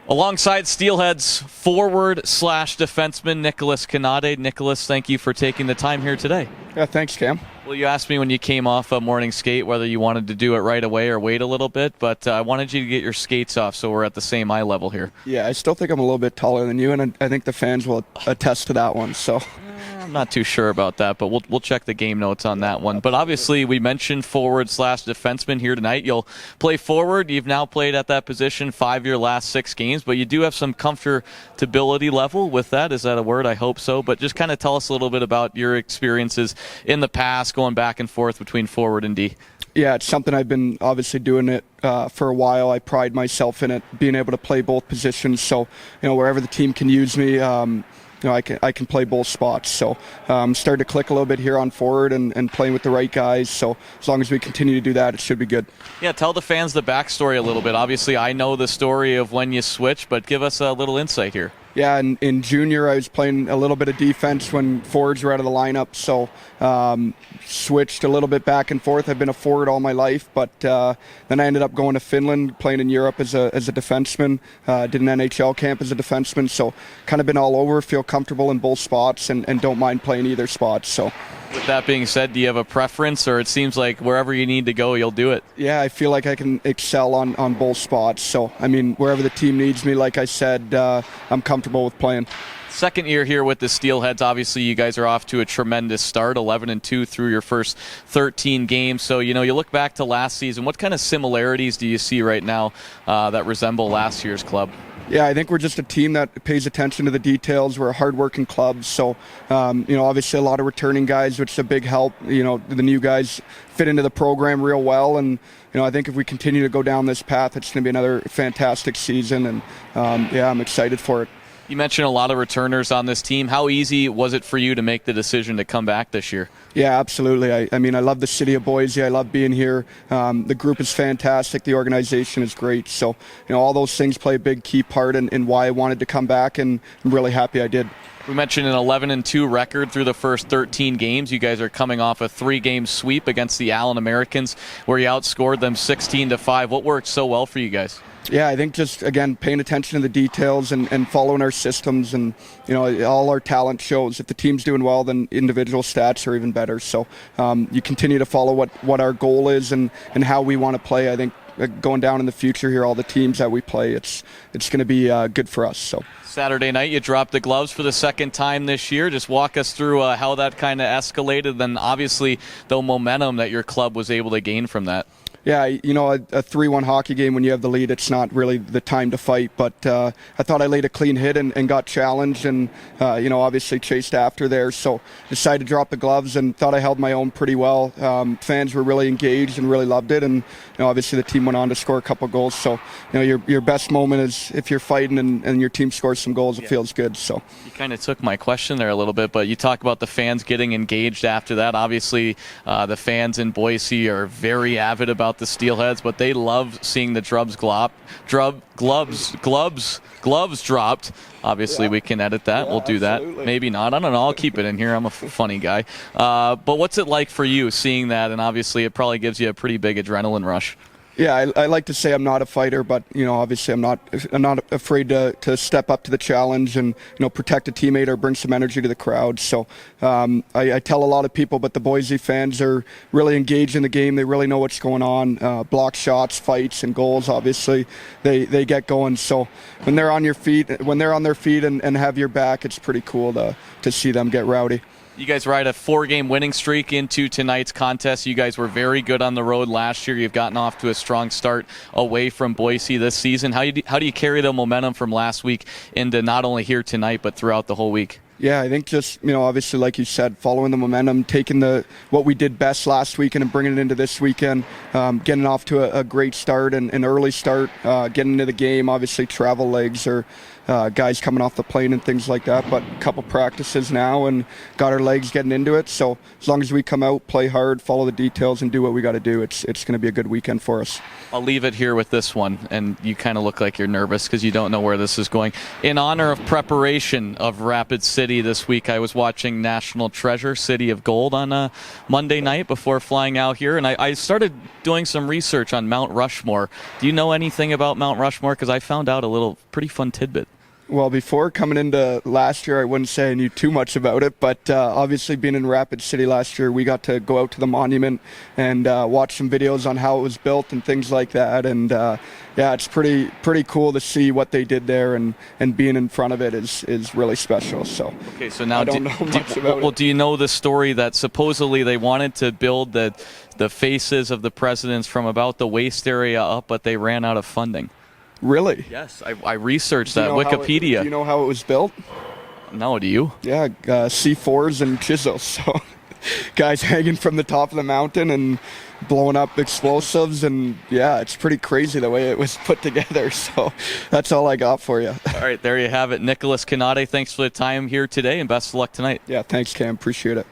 Alongside Steelheads forward/defenseman Nicholas Canade. Nicholas, thank you for taking the time here today. Yeah, thanks, Cam. Well, you asked me when you came off a morning skate whether you wanted to do it right away or wait a little bit, but I wanted you to get your skates off so we're at the same eye level here. Yeah, I still think I'm a little bit taller than you, and I think the fans will attest to that one. So I'm not too sure about that, but we'll check the game notes on that one. But obviously, we mentioned forward/defenseman here tonight. You'll play forward. You've now played at that position 5 of your last 6 games, but you do have some comfortability level with that. Is that a word? I hope so. But just kind of tell us a little bit about your experiences in the past, going back and forth between forward and D. Yeah, it's something I've been obviously doing it for a while. I pride myself in it, being able to play both positions. So, wherever the team can use me, I can play both spots. So started to click a little bit here on forward and playing with the right guys. So as long as we continue to do that, it should be good. Yeah, tell the fans the backstory a little bit. Obviously, I know the story of when you switched, but give us a little insight here. Yeah, in junior, I was playing a little bit of defense when forwards were out of the lineup, so switched a little bit back and forth. I've been a forward all my life, but then I ended up going to Finland, playing in Europe as a defenseman, did an NHL camp as a defenseman, so kind of been all over, feel comfortable in both spots, and don't mind playing either spot. So. With that being said, do you have a preference, or it seems like wherever you need to go, you'll do it? Yeah, I feel like I can excel on both spots. So, wherever the team needs me, like I said, I'm comfortable with playing. Second year here with the Steelheads. Obviously, you guys are off to a tremendous start, 11-2 through your first 13 games. So, you look back to last season. What kind of similarities do you see right now that resemble last year's club? Yeah, I think we're just a team that pays attention to the details. We're a hard-working club, so obviously a lot of returning guys, which is a big help. The new guys fit into the program real well, and I think if we continue to go down this path, it's going to be another fantastic season, and I'm excited for it. You mentioned a lot of returners on this team. How easy was it for you to make the decision to come back this year? Yeah, absolutely. I love the city of Boise. I love being here. The group is fantastic. The organization is great. So, all those things play a big key part in why I wanted to come back, and I'm really happy I did. We mentioned an 11-2 record through the first 13 games. You guys are coming off a 3-game sweep against the Allen Americans, where you outscored them 16-5. What worked so well for you guys? Yeah, I think just, again, paying attention to the details and following our systems, and, all our talent shows. If the team's doing well, then individual stats are even better. So you continue to follow what our goal is and how we want to play. I think going down in the future here, all the teams that we play, it's going to be good for us. So Saturday night, you dropped the gloves for the second time this year. Just walk us through how that kind of escalated, then obviously the momentum that your club was able to gain from that. Yeah, a 3-1 hockey game, when you have the lead, it's not really the time to fight. But I thought I laid a clean hit and got challenged and, obviously chased after there. So decided to drop the gloves and thought I held my own pretty well. Fans were really engaged and really loved it. And, obviously the team went on to score a couple goals. So, your best moment is if you're fighting and your team scores some goals, it feels good. So you kind of took my question there a little bit, but you talk about the fans getting engaged after that. Obviously, the fans in Boise are very avid about the Steelheads, but they love seeing the gloves dropped. Obviously, we can edit that. We'll do absolutely. that. Maybe not. I don't know. I'll keep it in here. I'm a funny guy. But what's it like for you seeing that? And obviously, it probably gives you a pretty big adrenaline rush. Yeah, I like to say I'm not a fighter, but obviously I'm not afraid to step up to the challenge and protect a teammate or bring some energy to the crowd. So I tell a lot of people, but the Boise fans are really engaged in the game. They really know what's going on. Block shots, fights, and goals. Obviously, they get going. So when they're on their feet and have your back, it's pretty cool to see them get rowdy. You guys ride a 4-game winning streak into tonight's contest. You guys were very good on the road last year. You've gotten off to a strong start away from Boise this season. How do you carry the momentum from last week into not only here tonight but throughout the whole week? Yeah, I think just, obviously, like you said, following the momentum, taking what we did best last weekend and bringing it into this weekend, getting off to a great start and an early start, getting into the game. Obviously, travel legs are guys coming off the plane and things like that. But a couple practices now and got our legs getting into it. So as long as we come out, play hard, follow the details, and do what we got to do, it's going to be a good weekend for us. I'll leave it here with this one, and you kind of look like you're nervous because you don't know where this is going. In honor of preparation of Rapid City this week, I was watching National Treasure, City of Gold on a Monday night before flying out here, and I started doing some research on Mount Rushmore. Do you know anything about Mount Rushmore? Because I found out a little pretty fun tidbit. Well, before coming into last year, I wouldn't say I knew too much about it, but obviously being in Rapid City last year, we got to go out to the monument and watch some videos on how it was built and things like that. And yeah, it's pretty cool to see what they did there, and being in front of it is really special. So okay, so now I don't know much about it. Do you know the story that supposedly they wanted to build the faces of the presidents from about the waist area up, but they ran out of funding? Really? Yes, I researched that. Wikipedia. Do you know how it was built? No, do you? Yeah, C4s and chisels. So guys hanging from the top of the mountain and blowing up explosives, and yeah, it's pretty crazy the way it was put together. So that's all I got for you. All right, there you have it. Nicholas Canade, thanks for the time here today, and best of luck tonight. Yeah, thanks, Cam. Appreciate it.